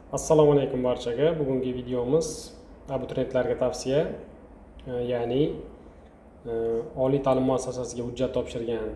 Assalomu alaykum barchaga. Bugungi videomiz abituriyentlarga tavsiya, ya'ni oliy ta'lim muassasasiga hujjat topshirgan,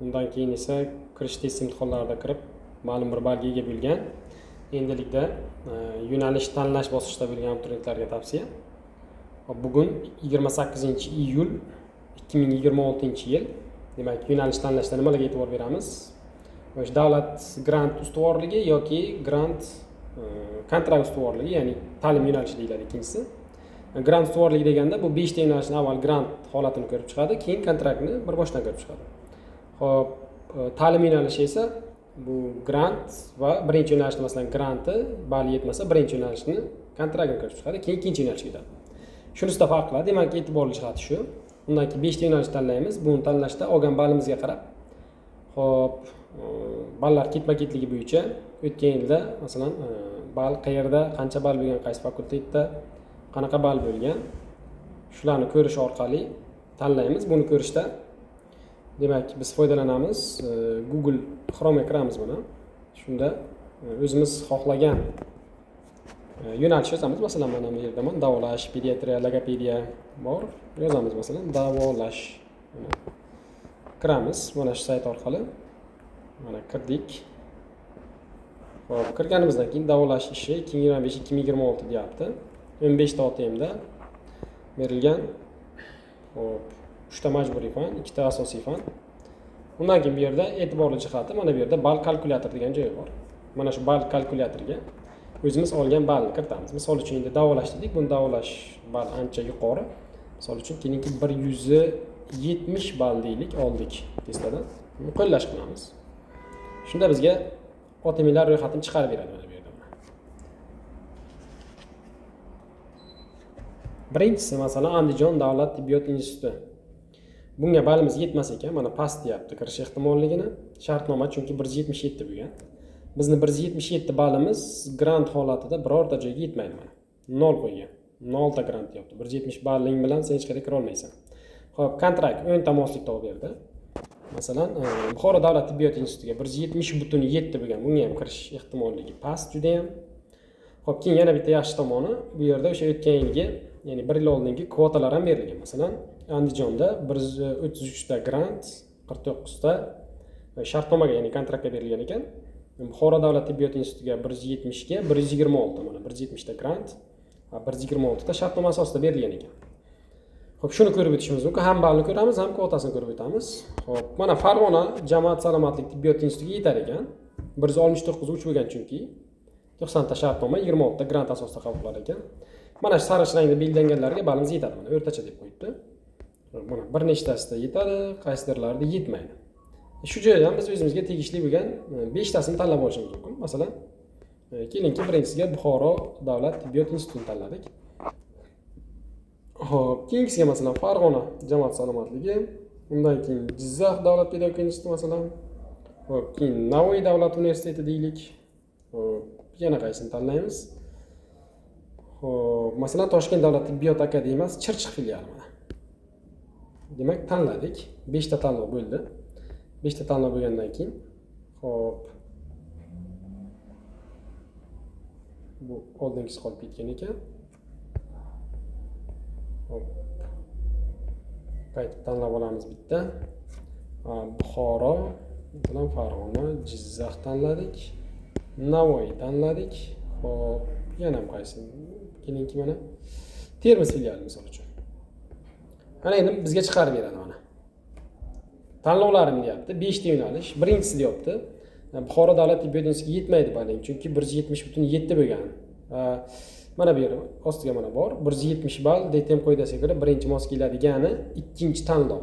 undan keyin esa kirish test imtihonlarida kirib ma'lum bir balga ega bo'lgan, endilikda yo'nalish tanlash bosqichida bo'lgan abituriyentlarga tavsiya. Bugun 28-iyul 2026-yil. Demak, yo'nalish tanlashda nimalarga e'tibor beramiz? Davlat grant ustuvorligi yoki grant kontrakt ustuvorligi, ya'ni ta'lim yo'nalishi deyiladi ikkinchisi. Grant ustuvorligi deganda bu 5 ta yo'nalishni avval grant holatini ko'rib chiqadi, keyin kontraktni bir boshdan ko'rib chiqadi. Xo'p, ta'lim yo'nalishi esa bu grant va birinchi yo'nalishni, masalan, granti bali yetmasa birinchi yo'nalishni kontraktini ko'rib chiqadi, keyin ikkinchi yo'nalishga o'tadi. Shunisida farq qiladi. Demak, e'tiborli jihati shu. Undan keyin 5 ta yo'nalish tanlaymiz. Buni tanlashda olgan balimizga qarab, xo'p, ballar ketma-ketligi bo'yicha o'tgan yilda masalan ball qayerda, qancha ball bo'lgan, qaysi fakultetda, qanaqa ball bo'lgan, shularni ko'rish orqali tanlaymiz. Buni ko'rishda demak biz foydalanamiz. Google Chrome'ga kiramiz buni. Shunda o'zimiz xohlagan yo'nalish yozamiz. Masalan, mana bu yerda davolash, pediatriya, logopediya bor. Yozamiz masalan davolash. Kiramiz mana shu sayt orqali. Mana kirdik. Hop, kirganimizdan keyin davolash ishi 2025-2026 deyapti. 15 ta OTMda berilgan. Hop, 3 ta majburiy fan, 2 ta asosiy fan. Undan keyin bu yerda e'tiborli jihati mana bu yerda ball kalkulyator degan joy bor. Mana shu ball kalkulyatorga o'zimiz olgan ballni kiritamiz. Misol uchun endi davolash dedik. Buni davolash ball ancha yuqori. Misol uchun keyingi 170 ball deylik, oldik testdan. Qo'llash qilamiz. Shunda bizga OTMlar ro'yxatini chiqarib beradi mana bu yerda. Birinchisi masalan Andijon davlat tibbiyot instituti. Bunga ballimiz yetmas ekan, mana past deyapti kirish ehtimolligini. Shartnoma chunki 177 bo'lgan. Bizni 177 ballimiz grant holatida birorta joyga yetmaydi mana. 0 qo'ygan. 0 ta grant deyapti. 170 balling bilan sen hech qayerga kira olmaysan. Xo'p, kontrakt 10 ta moslik topib berdi. Masalan, Buxoro davlat tibbiyot institutiga 170.7 bo'lgan. Bunga ham kirish ehtimolligi past juda ham. Xo'p, keyin yana bitta yaxshi tomoni, bu yerda o'sha o'tgan yilgi, ya'ni 1 yil oldingi kvotalar ham berilgan. Masalan, Andijonda 133 ta grant, 49 ta shartnomaga, ya'ni kontraktga berilgan ekan. Buxoro davlat tibbiyot institutiga 170 ga 126, mana 170 ta grant, 126 ta shartnoma asosida berilgan ekan. Xo'p, shuni ko'rib o'tishimiz mumkin. Ham ballni ko'ramiz, ham kvotasini ko'rib o'tamiz. Xo'p, mana Farg'ona jamoat salomatlik tibbiyot institutiga yetar ekan. 169 bo'lgan chunki 90 ta shartnoma, 26 ta grant asosida qabul qilar ekan. Mana shu sariq rangda belgilanganlarga ballimiz yetadi. Mana o'rtacha deb qo'yibdi. Mana bir nechtasida yetadi, qaysidirlarida yetmaydi. Shu joydan biz o'zimizga tegishli bo'lgan 5 tasini tanlab olishimiz mumkin. Masalan, kelinki birinchisiga Buxoro davlat tibbiyot institutini tanladik. Hop, keyingisiga masalan Farg'ona jamoat salomatligi, undan keyin Jizzax davlat pedagogika instituti masalan. Hop, keyin Navoiy davlat universiteti deylik. Hop, yana qaysini tanlaymiz? Hop, masalan Toshkent davlat tibbiyot akademiyasi Chirchiq filiali mana. Demak, tanladik. 5 ta tanlov bo'ldi. 5 ta tanlov bo'lgandan keyin, hop, bu oldingisi qolib ketgan ekan. Hop, qaytib tanlab olamiz bitta. Buxoro bilan Farg'ona, Jizzax tanladik. Navoiy tanladik. Hop, yana ham qaysi? Kelinki mana Termiz filiali misol uchun. Ana endi bizga chiqarib beradi mana. Tanlovlarim deyapti. 5 ta yo'nalish. Birinchisi deyapti. Buxoro davlat tibbiyot institutiga yetmaydi balling, chunki 170.7 bo'lgan. Mana bu yer ostiga mana bor. 170 ball DTM qoidasiga ko'ra birinchi mos keladigani ikkinchi tanlov.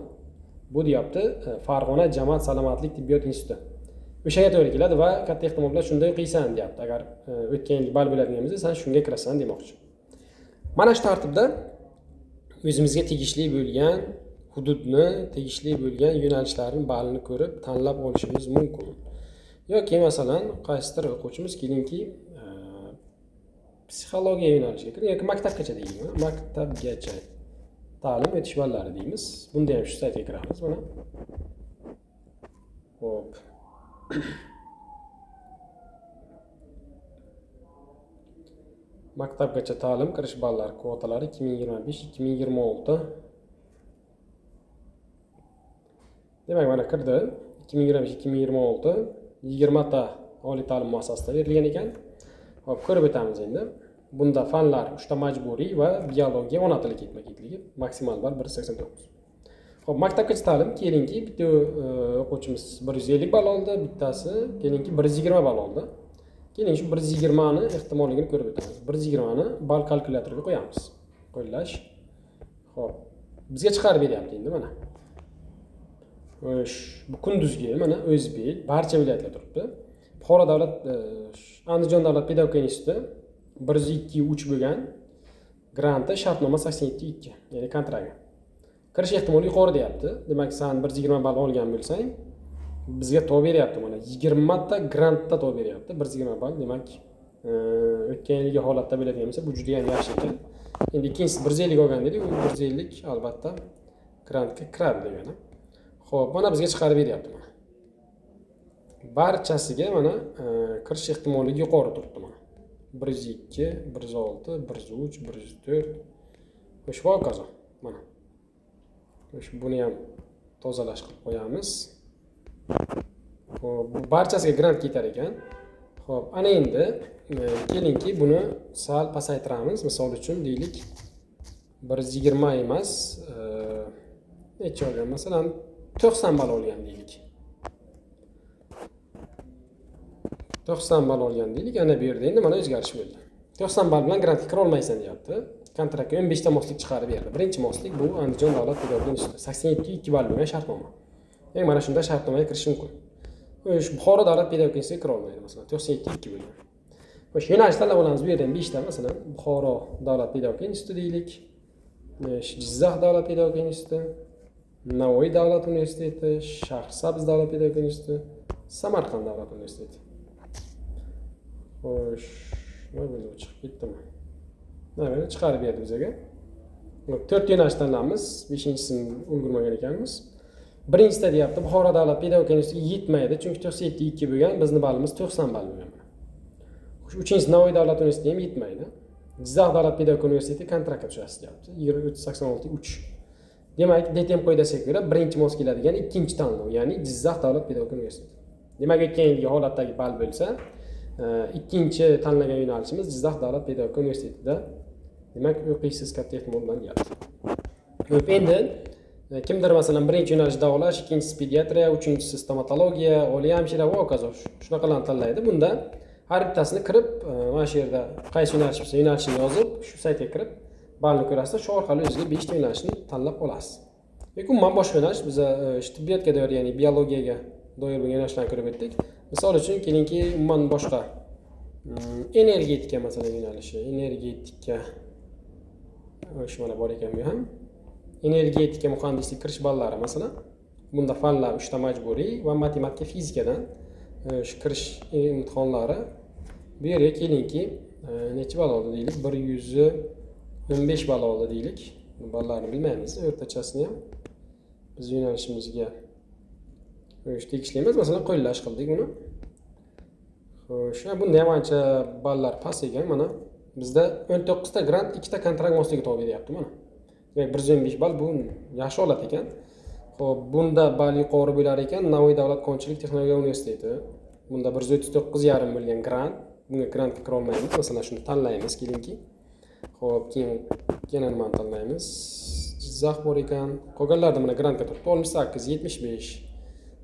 Bu deyapti Farg'ona jamoat salomatlik tibbiyot instituti. O'shaga to'g'ri keladi va katta ehtimol bilan shunday qilsan deyapti. Agar o'tgan yil ball bo'ladigan bo'lsa, sen shunga kirasan demoqchi. Mana shu tartibda o'zimizga tegishli bo'lgan hududni, tegishli bo'lgan yo'nalishlarning ballini ko'rib tanlab olishimiz mumkin. Yoki masalan, qaysidir o'quvchimiz kelinki psixologiya yo'nalishiga kiradi yoki maktabgacha deylik, maktabgacha ta'lim o'tish ballari deymiz. Bunda ham shu saytga kiramiz mana. Hop. Maktabgacha ta'lim kirish ballari kvotalari 2025-2026. Demak, mana kirdi. 2025-2026 20 ta oliy ta'lim muassasasida berilgan ekan. Hop, ko'rib o'tamiz endi. Bunda fanlar 3 ta majburiy va biologiya ona tili ketma-ketligi, maksimal ball 189. Hop, maktabgacha ta'lim kelinki bitta o'quvchimiz 150 ball oldi, bittasi kelinki 120 ball oldi. Keling shu 120 ni ehtimolligini ko'rib o'tamiz. 120 ni ball kalkulyatoriga qo'yamiz. Qo'llash. Hop, bizga chiqarib beryapti endi mana. Bu kunduzgi mana O'zbek barcha viloyatlarda turibdi. Buxoro davlat Andijon davlat pedagogika instituti 102-3 bo'lgan granti shartnoma 87-2, ya'ni kontrakt. Kirish ehtimoli yuqori deyapti. Demak, sen 120 ball olgan bo'lsang, bizga to'g'ri beryapti mana 20 ta grantda to'g'ri beryapti. 120 ball, demak, o'tgan yilgi holatda bo'ladigan bo'lsa, bu juda ham yaxshi ekan. Endi ikkinchisi 150 olgan dedik, u 150 albatta grantga kiradi degani. Xo'p, mana bizga chiqarib beryapti mana. Barchasiga mana kirish ehtimolligi yuqori turibdi mana. 102, 106, 103, 104. O'sha hokazo mana. O'sha buni ham tozalash qilib qo'yamiz. Xo'p, bu barchasiga grant ketar ekan. Xo'p, ana endi kelingki buni sal pasaytiramiz. Misol uchun deylik 120 emas, necha olgan? Masalan 90 ball olgan deylik. 90 ball olgan deylik. Ana bu yerda endi mana o'zgarish bo'ldi. 90 ball bilan grantga kira olmaysan deyapti. Kontraktga 15 ta moslik chiqarib berdi. Birinchi moslik bu Andijon davlat pedagogika instituti 87-2 ball bo'lgan shartnoma. Eng mana shunda shartnomaga kirish mumkin. O'sha Buxoro davlat pedagogika institutiga kira olmaydi masalan 97-2 bo'lgan. O'sha yo'nalish tanlab olamiz. Bu yerda 5 ta masalan Buxoro davlat pedagogika instituti deylik. Jizzax davlat pedagogika instituti, Navoiy davlat universiteti, Shahrisabz davlat pedagogika instituti, Samarqand davlat universiteti. Xo'sh, nima bo'ldi, chiqib ketdimi? Mana chiqarib berdi bizga. 4 yo'nalish tanlamiz, 5-chisini ulgurmagan ekanmiz. Birinchisida deyapti, Buxoro davlat pedagogika institutiga yetmaydi, chunki 97-2 bo'lgan, bizning ballimiz 90 ball bo'lgan. Xo'sh, 3-chinchisi Navoiy davlat universitetiga ham yetmaydi. Jizzax davlat pedagogika universiteti kontraktga tushasiz deyapti. 2386-3. Demak, DTM qoidasiga ko'ra birinchi mos keladigan ikkinchi tanlov, ya'ni Jizzax davlat pedagogika universiteti. Demak, o'tgan yilgi holatdagi ball bo'lsa, ikkinchi tanlagan yo'nalishimiz Jizzax davlat pedagogika universitetida. Demak, o'qiysiz katta ehtimol bilan deyapti. Endi kimdir masalan birinchi yo'nalish davolash, ikkinchisi pediatriya, uchinchisi stomatologiya, oliy hamshira va hokazo shunaqalarni tanlaydi. Bunda har bittasini kirib, mana shu yerda qaysi yo'nalish bo'lsa, yo'nalishini yozib, shu saytga kirib ballni ko'rasiz, shu orqali o'zingizga 5 ta yo'nalishni tanlab olasiz. Umuman boshqa yo'nalish biz tibbiyotga doir, ya'ni biologiyaga doir bo'lgan yo'nalishlarni ko'rib o'tdik. Misol uchun kelingki, umuman boshqa energetika masalan yo'nalishi, energetika o'sha mana bor ekan bu ham. Energetika muhandislik kirish ballari masalan. Bunda fanlar 3 ta majburiy va matematika, fizikadan shu kirish imtihonlari. Bu yerga kelingki, necha ball oldi deylik? 115 ball oldi deylik. Ballarni bilmaymiz, o'rtachasini ham biz yo'nalishimizga tegishlaymiz. Masalan, qo'llash qildik buni. Xo'sh, bunda ham ancha ballar past ekan. Mana bizda 19 ta grant, 2 ta kontrakt mosligi to'g'ri beryapti mana. Demak, 115 ball bu yaxshi holat ekan. Xo'p, bunda ball yuqori bo'lar ekan Navoiy davlat konchilik texnologiya universiteti. Bunda 139,5 bo'lgan grant. Bunga grantga kira olmaymiz. Masalan, shuni tanlaymiz kelingki. Xo'p, keyin yana nimani tanlaymiz? Jizzax bor ekan. Qolganlarda mana grantga turibdi. 68, 75.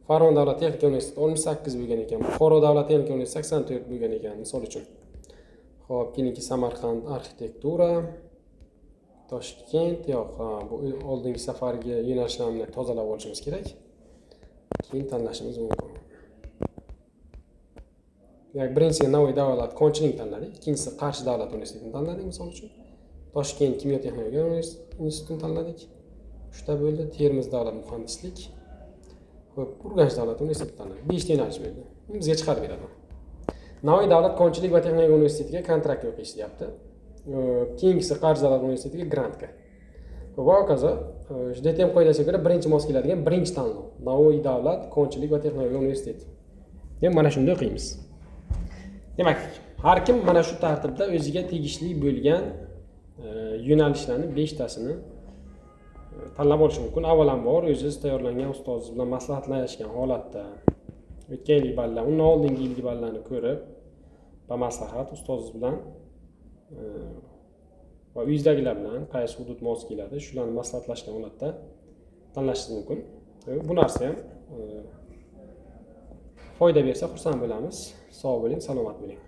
Farg'ona davlat texnika universiteti 68 bo'lgan ekan. Buxoro davlat texnika universiteti 84 bo'lgan ekan, misol uchun. Xo'p, keyingi Samarqand arxitektura, Toshkent, yo'q, bu oldingi safargi yo'nalishlarni tozalab olishimiz kerak. Keyin tanlashimiz mumkin. Demak, birinchisi Navoiy davlat konchilik tanladik, ikkinchisi Qarshi davlat universitetini tanladik, misol uchun. Toshkent kimyo texnologiya institutini tanladik. 3 ta bo'ldi. Termiz davlat muhandislik. Xo'p, Urganch davlat universitetini tanladik. 5 ta yo'nalish bo'ldi. Bizga chiqarib beradi. Navoiy davlat konchilik va texnologiya universitetiga kontraktga o'qish deyapti. Keyingisi Qarshi davlat universitetiga grantga. Va hokazo, DTM qoidasiga ko'ra birinchi mos keladigan birinchi tanlov Navoiy davlat konchilik va texnologiya universiteti. Ham mana shunda o'qiymiz. Demak, Har kim mana shu tartibda o'ziga tegishli bo'lgan yo'nalishlarning 5 tasini tanlab olish mumkin. Avvalambor o'zingiz tayyorlangan ustozingiz bilan maslahatlashgan holatda o'tgan yilgi ballar, undan oldingi yilgi ballarni ko'rib, bamaslahat ustozingiz bilan va uyingizdagilar bilan qaysi hudud mos keladi, shularni maslahatlashgan holatda tanlashingiz mumkin. Bu narsa ham foyda bersa xursand bo'lamiz. Sog' bo'ling, salomat bo'ling.